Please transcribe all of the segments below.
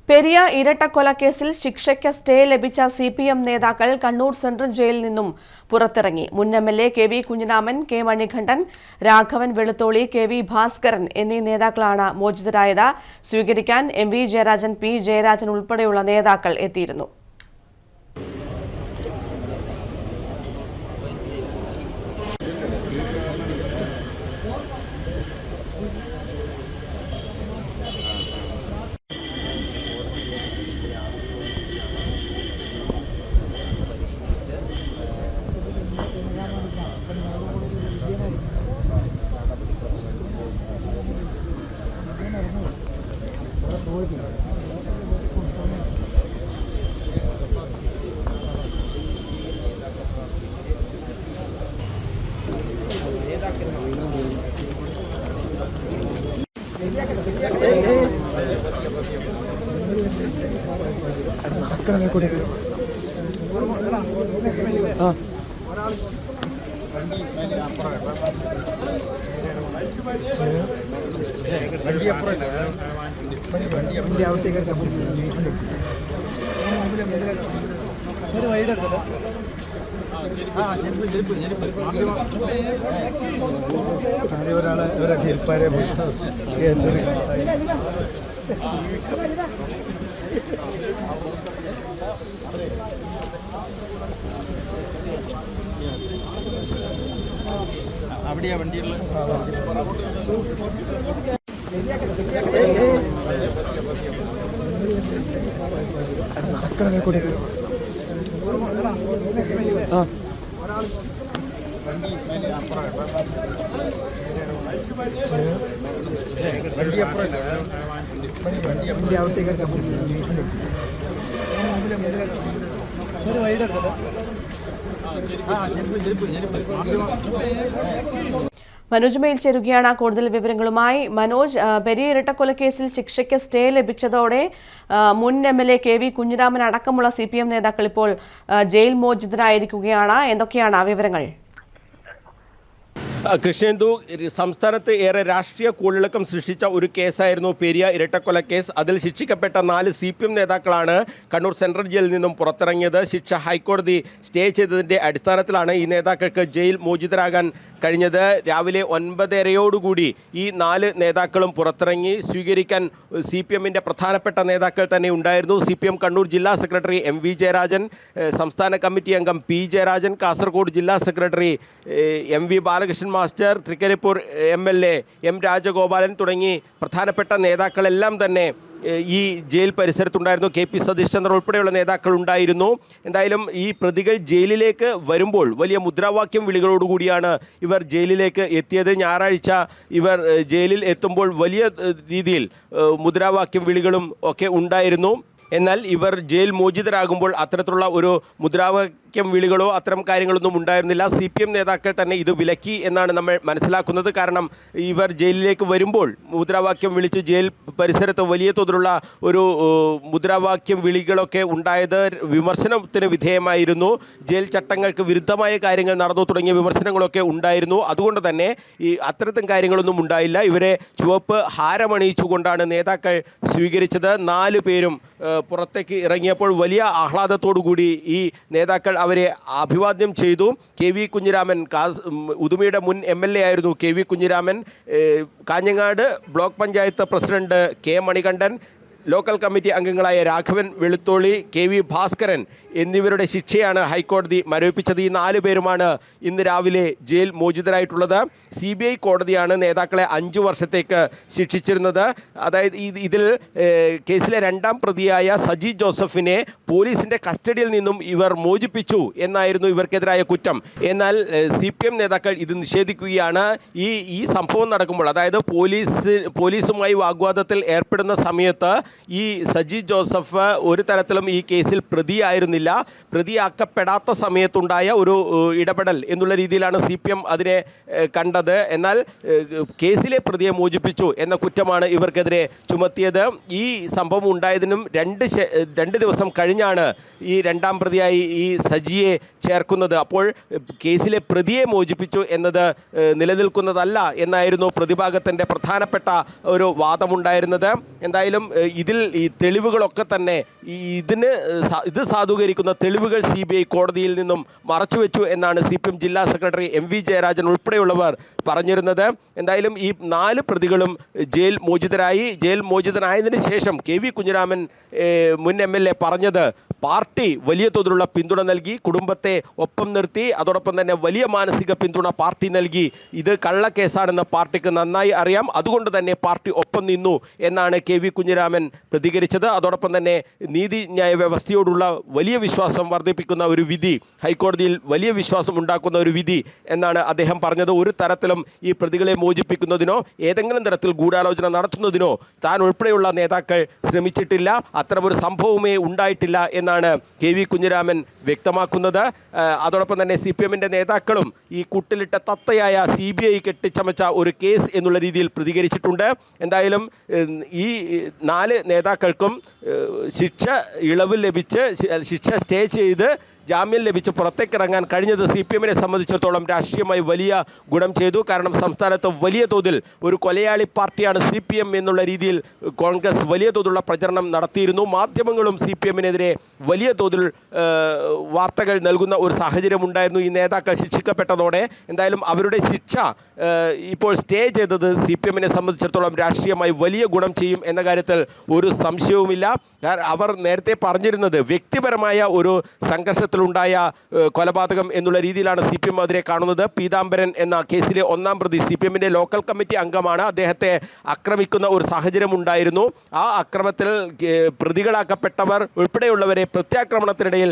പെരിയ ഇരട്ടക്കൊലക്കേസിൽ ശിക്ഷയ്ക്ക് സ്റ്റേ ലഭിച്ച സിപിഎം നേതാക്കൾ കണ്ണൂർ സെൻട്രൽ ജയിലിൽ നിന്നും പുറത്തിറങ്ങി. മുൻ MLA K V Kunhiraman, K Manikandan, Raghavan Velutholi, K V Bhaskaran എന്നീ നേതാക്കളാണ് മോചിതരായത്. സ്വീകരിക്കാൻ M V Jayarajan, P Jayarajan ഉൾപ്പെടെയുള്ള നേതാക്കൾ എത്തിയിരുന്നു. അവിടെയാ വണ്ടിയുള്ള മനോജ് മെയിൽ ചേരുകയാണ് കൂടുതൽ വിവരങ്ങളുമായി. മനോജ്, പെരിയ ഇരട്ടക്കൊലക്കേസിൽ ശിക്ഷയ്ക്ക് സ്റ്റേ ലഭിച്ചതോടെ മുൻ എംഎൽഎ കെ വി കുഞ്ഞിരാമൻ അടക്കമുള്ള സിപിഎം നേതാക്കൾ ഇപ്പോൾ ജയിൽ മോചിതരായിരിക്കുകയാണ്. എന്തൊക്കെയാണ് വിവരങ്ങൾ? കൃഷ്ണേന്ദു, സംസ്ഥാനത്ത് ഏറെ രാഷ്ട്രീയ കൂളിളക്കം സൃഷ്ടിച്ച ഒരു കേസായിരുന്നു പെരിയ ഇരട്ടക്കൊലക്കേസ്. അതിൽ ശിക്ഷിക്കപ്പെട്ട 4 സിപിഎം നേതാക്കളാണ് കണ്ണൂർ സെൻട്രൽ ജയിലിൽ നിന്നും പുറത്തിറങ്ങിയത്. ശിക്ഷ ഹൈക്കോടതി സ്റ്റേ ചെയ്തതിൻ്റെ അടിസ്ഥാനത്തിലാണ് ഈ നേതാക്കൾക്ക് ജയിൽ മോചിതരാകാൻ കഴിഞ്ഞത്. രാവിലെ 9:30 ഈ 4 നേതാക്കളും പുറത്തിറങ്ങി. സ്വീകരിക്കാൻ സിപിഎമ്മിൻ്റെ പ്രധാനപ്പെട്ട നേതാക്കൾ തന്നെ ഉണ്ടായിരുന്നു. സിപിഎം കണ്ണൂർ ജില്ലാ സെക്രട്ടറി എം വി ജയരാജൻ, സംസ്ഥാന കമ്മിറ്റി അംഗം പി ജയരാജൻ, കാസർഗോഡ് ജില്ലാ secretary M V Balakrishnan master, Thrikaripur MLA M Rajagopalan തുടങ്ങി പ്രധാനപ്പെട്ട നേതാക്കളെല്ലാം തന്നെ ഈ ജയിൽ പരിസരത്തുണ്ടായിരുന്നു. കെ പി സതീഷ് ചന്ദ്രൻ ഉൾപ്പെടെയുള്ള നേതാക്കൾ ഉണ്ടായിരുന്നു. എന്തായാലും ഈ പ്രതികൾ ജയിലിലേക്ക് വരുമ്പോൾ വലിയ മുദ്രാവാക്യം വിളികളോടുകൂടിയാണ് ഇവർ ജയിലിലേക്ക് എത്തിയത്. ഞായറാഴ്ച ഇവർ ജയിലിൽ എത്തുമ്പോൾ വലിയ രീതിയിൽ മുദ്രാവാക്യം വിളികളും ഒക്കെ ഉണ്ടായിരുന്നു. എന്നാൽ ഇവർ ജയിൽ മോചിതരാകുമ്പോൾ അത്തരത്തിലുള്ള ഒരു മുദ്രാവാക്യം വിളികളോ അത്തരം കാര്യങ്ങളൊന്നും ഉണ്ടായിരുന്നില്ല. സിപിഎം നേതാക്കൾ തന്നെ ഇത് വിലക്കി എന്നാണ് നമ്മൾ മനസ്സിലാക്കുന്നത്. കാരണം ഇവർ ജയിലിലേക്ക് വരുമ്പോൾ മുദ്രാവാക്യം വിളിച്ച് ജയിൽ പരിസരത്ത് വലിയ തോതിലുള്ള ഒരു മുദ്രാവാക്യം വിളികളൊക്കെ ഉണ്ടായത് വിമർശനത്തിന് വിധേയമായിരുന്നു. ജയിൽ ചട്ടങ്ങൾക്ക് വിരുദ്ധമായ കാര്യങ്ങൾ നടന്നു തുടങ്ങിയ വിമർശനങ്ങളൊക്കെ ഉണ്ടായിരുന്നു. അതുകൊണ്ട് തന്നെ ഈ അത്തരത്തിൽ കാര്യങ്ങളൊന്നും ഉണ്ടായില്ല. ഇവരെ ചുവപ്പ് ഹാരമണിയിച്ചുകൊണ്ടാണ് നേതാക്കൾ സ്വീകരിച്ചത്. 4 പേരും പുറത്തേക്ക് ഇറങ്ങിയപ്പോൾ വലിയ ആഹ്ലാദത്തോടുകൂടി ഈ നേതാക്കൾ അവരെ അഭിവാദ്യം ചെയ്തു. കെ വി കുഞ്ഞിരാമൻ, ഉദുമയുടെ മുൻ എംഎൽഎ ആയിരുന്നു K V Kunhiraman, Kanhangad block panchayat president K Manikandan, local committee അംഗങ്ങളായ രാഘവൻ വെളുത്തോളി, കെ വി ഭാസ്കരൻ എന്നിവരുടെ ശിക്ഷയാണ് ഹൈക്കോടതി മരവിപ്പിച്ചത്. ഈ 4 പേരുമാണ് ഇന്ന് രാവിലെ ജയിൽ മോചിതരായിട്ടുള്ളത്. CBI കോടതിയാണ് നേതാക്കളെ 5 വർഷത്തേക്ക് ശിക്ഷിച്ചിരുന്നത്. അതായത് ഇതിൽ കേസിലെ 2ാം പ്രതിയായ സജി ജോസഫിനെ പോലീസിൻ്റെ കസ്റ്റഡിയിൽ നിന്നും ഇവർ മോചിപ്പിച്ചു എന്നായിരുന്നു ഇവർക്കെതിരായ കുറ്റം. എന്നാൽ CPM നേതാക്കൾ ഇത് നിഷേധിക്കുകയാണ്. ഈ സംഭവം നടക്കുമ്പോൾ, അതായത് പോലീസുമായി വാഗ്വാദത്തിൽ ഏർപ്പെടുന്ന സമയത്ത് ഈ സജി ജോസഫ് ഒരു തരത്തിലും ഈ കേസിൽ പ്രതിയായിരുന്നില്ല. പ്രതിയാക്കപ്പെടാത്ത സമയത്തുണ്ടായ ഒരു ഇടപെടൽ എന്നുള്ള രീതിയിലാണ് CPM അതിനെ കണ്ടത്. എന്നാൽ കേസിലെ പ്രതിയെ മോചിപ്പിച്ചു എന്ന കുറ്റമാണ് ഇവർക്കെതിരെ ചുമത്തിയത്. ഈ സംഭവം ഉണ്ടായതിനും 2 ദിവസം കഴിഞ്ഞാണ് ഈ 2ാം പ്രതിയായി ഈ സജിയെ ചേർക്കുന്നത്. അപ്പോൾ കേസിലെ പ്രതിയെ മോചിപ്പിച്ചു എന്നത് നിലനിൽക്കുന്നതല്ല എന്നായിരുന്നു പ്രതിഭാഗത്തിൻ്റെ പ്രധാനപ്പെട്ട ഒരു വാദമുണ്ടായിരുന്നത്. എന്തായാലും ഇതിൽ ഈ തെളിവുകളൊക്കെ തന്നെ ഇത് സാധൂകരിക്കുന്ന തെളിവുകൾ CBI കോടതിയിൽ നിന്നും മറച്ചുവെച്ചു എന്നാണ് CPM ജില്ലാ സെക്രട്ടറി MV ജയരാജൻ ഉൾപ്പെടെയുള്ളവർ പറഞ്ഞിരുന്നത്. എന്തായാലും ഈ 4 പ്രതികളും ജയിൽ മോചിതനായതിനു ശേഷം KV കുഞ്ഞിരാമൻ മുൻ MLA പറഞ്ഞത് പാർട്ടി വലിയ തോതിലുള്ള പിന്തുണ നൽകി, കുടുംബത്തെ ഒപ്പം നിർത്തി, അതോടൊപ്പം തന്നെ വലിയ മാനസിക പിന്തുണ പാർട്ടി നൽകി. ഇത് കള്ളക്കേസാണെന്ന് പാർട്ടിക്ക് നന്നായി അറിയാം, അതുകൊണ്ട് തന്നെ പാർട്ടി ഒപ്പം നിന്നു എന്നാണ് KV കുഞ്ഞിരാമൻ പ്രതികരിച്ചത്. അതോടൊപ്പം തന്നെ നീതിന്യായ വ്യവസ്ഥയോടുള്ള വലിയ വിശ്വാസം വർദ്ധിപ്പിക്കുന്ന ഒരു വിധി, ഹൈക്കോടതിയിൽ വലിയ വിശ്വാസം ഉണ്ടാക്കുന്ന ഒരു വിധി എന്നാണ് അദ്ദേഹം പറഞ്ഞത്. ഒരു തരത്തിലും ഈ പ്രതികളെ മോചിപ്പിക്കുന്നതിനോ ഏതെങ്കിലും തരത്തിൽ ഗൂഢാലോചന നടത്തുന്നതിനോ താൻ ഉൾപ്പെടെയുള്ള നേതാക്കൾ ശ്രമിച്ചിട്ടില്ല, അത്തരമൊരു സംഭവമേ ഉണ്ടായിട്ടില്ല എന്നാണ് KV കുഞ്ഞിരാമൻ വ്യക്തമാക്കുന്നത്. അതോടൊപ്പം തന്നെ CPMന്റെ നേതാക്കളും ഈ കൂട്ടിലിട്ട തത്തയായ CBI കെട്ടിച്ചമച്ച ഒരു കേസ് എന്നുള്ള രീതിയിൽ പ്രതികരിച്ചിട്ടുണ്ട്. എന്തായാലും ഈ 4 നേതാക്കൾക്കും ശിക്ഷ സ്റ്റേ ചെയ്ത് ജാമ്യം ലഭിച്ച് പുറത്തേക്കിറങ്ങാൻ കഴിഞ്ഞത് CPMനെ സംബന്ധിച്ചിടത്തോളം രാഷ്ട്രീയമായി വലിയ ഗുണം ചെയ്തു. കാരണം സംസ്ഥാനത്ത് വലിയ തോതിൽ ഒരു കൊലയാളി പാർട്ടിയാണ് CPM എന്നുള്ള രീതിയിൽ കോൺഗ്രസ് വലിയ തോതിലുള്ള പ്രചരണം നടത്തിയിരുന്നു. മാധ്യമങ്ങളും CPMനെതിരെ വലിയ തോതിൽ വാർത്തകൾ നൽകുന്ന ഒരു സാഹചര്യം ഉണ്ടായിരുന്നു ഈ നേതാക്കൾ ശിക്ഷിക്കപ്പെട്ടതോടെ. എന്തായാലും അവരുടെ ശിക്ഷ ഇപ്പോൾ സ്റ്റേ ചെയ്തത് CPMനെ സംബന്ധിച്ചിടത്തോളം രാഷ്ട്രീയമായി വലിയ ഗുണം ചെയ്യും എന്ന കാര്യത്തിൽ ഒരു സംശയവുമില്ല. അവർ നേരത്തെ പറഞ്ഞിരുന്നത് വ്യക്തിപരമായ ഒരു സംഘർഷത്തിലുണ്ടായ കൊലപാതകം എന്നുള്ള രീതിയിലാണ് CPM അതിനെ കാണുന്നത്. പീതാംബരൻ എന്ന കേസിലെ 1-ാം പ്രതി CPMന്റെ ലോക്കൽ കമ്മിറ്റി അംഗമാണ്. അദ്ദേഹത്തെ ആക്രമിക്കുന്ന ഒരു സാഹചര്യം ഉണ്ടായിരുന്നു. ആ അക്രമത്തിൽ പ്രതികളാക്കപ്പെട്ടവർ ഉൾപ്പെടെയുള്ളവരെ പ്രത്യാക്രമണത്തിനിടയിൽ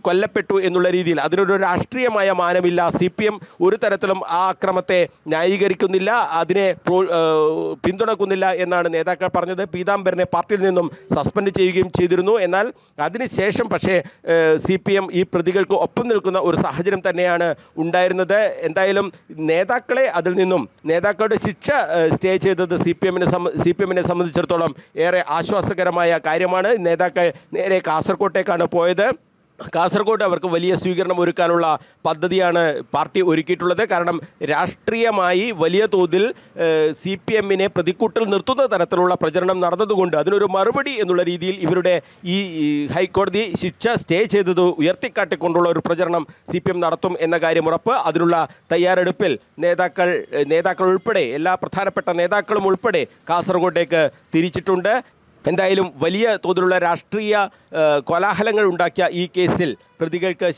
കൊല്ലപ്പെട്ടു എന്നുള്ള രീതിയിൽ അതിനൊരു രാഷ്ട്രീയമായ മാനമില്ല. CPM ഒരു തരത്തിലും ആ അക്രമത്തെ ന്യായീകരിക്കുന്നില്ല, അതിനെ പിന്തുണക്കുന്നില്ല എന്നാണ് നേതാക്കൾ പറഞ്ഞത്. പീതാംബരനെ പാർട്ടിയിൽ നിന്നും സസ്പെൻഡ് ചെയ്യുകയും ചെയ്തിരുന്നു. എന്നാൽ അതിനുശേഷം പക്ഷേ CPM ഈ പ്രതികൾക്ക് ഒപ്പം നിൽക്കുന്ന ഒരു സാഹചര്യം തന്നെയാണ് ഉണ്ടായിരുന്നത്. എന്തായാലും നേതാക്കളുടെ ശിക്ഷ സ്റ്റേ ചെയ്തത് CPMനെ സംബന്ധിച്ചിടത്തോളം ഏറെ ആശ്വാസകരമായ കാര്യമാണ്. നേതാക്കൾ നേരെ കാസർകോട്ടേക്കാണ് പോയത്. കാസർഗോഡ് അവർക്ക് വലിയ സ്വീകരണം ഒരുക്കാനുള്ള പദ്ധതിയാണ് പാർട്ടി ഒരുക്കിയിട്ടുള്ളത്. കാരണം രാഷ്ട്രീയമായി വലിയ തോതിൽ CPMനെ പ്രതിക്കൂട്ടിൽ നിർത്തുന്ന തരത്തിലുള്ള പ്രചരണം നടന്നതുകൊണ്ട് അതിനൊരു മറുപടി എന്നുള്ള രീതിയിൽ ഇവരുടെ ഈ ഹൈക്കോടതി ശിക്ഷ സ്റ്റേ ചെയ്തത് ഉയർത്തിക്കാട്ടിക്കൊണ്ടുള്ള ഒരു പ്രചരണം CPM നടത്തും എന്ന കാര്യം ഉറപ്പ്. അതിനുള്ള തയ്യാറെടുപ്പിൽ നേതാക്കൾ ഉൾപ്പെടെ എല്ലാ പ്രധാനപ്പെട്ട നേതാക്കളും ഉൾപ്പെടെ കാസർഗോഡേക്ക് തിരിച്ചിട്ടുണ്ട്. എന്തായാലും വലിയ തോതിലുള്ള രാഷ്ട്രീയ കോലാഹലങ്ങൾ ഉണ്ടാക്കിയ ഈ കേസിൽ പ്രതികൾക്ക്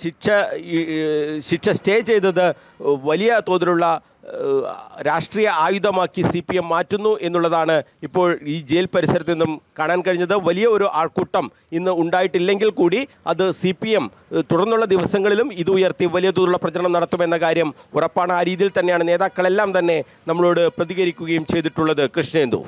ശിക്ഷ സ്റ്റേ ചെയ്തത് വലിയ തോതിലുള്ള രാഷ്ട്രീയ ആയുധമാക്കി CPM മാറ്റുന്നു എന്നുള്ളതാണ് ഇപ്പോൾ ഈ ജയിൽ പരിസരത്ത് നിന്നും കാണാൻ കഴിഞ്ഞത്. വലിയ ഒരു ആൾക്കൂട്ടം ഇന്ന് ഉണ്ടായിട്ടില്ലെങ്കിൽ കൂടി അത് CPM തുടർന്നുള്ള ദിവസങ്ങളിലും ഇത് ഉയർത്തി വലിയ തോതിലുള്ള പ്രചരണം നടത്തുമെന്ന കാര്യം ഉറപ്പാണ്. ആ രീതിയിൽ തന്നെയാണ് നേതാക്കളെല്ലാം തന്നെ നമ്മളോട് പ്രതികരിക്കുകയും ചെയ്തിട്ടുള്ളത്. കൃഷ്ണേന്ദു.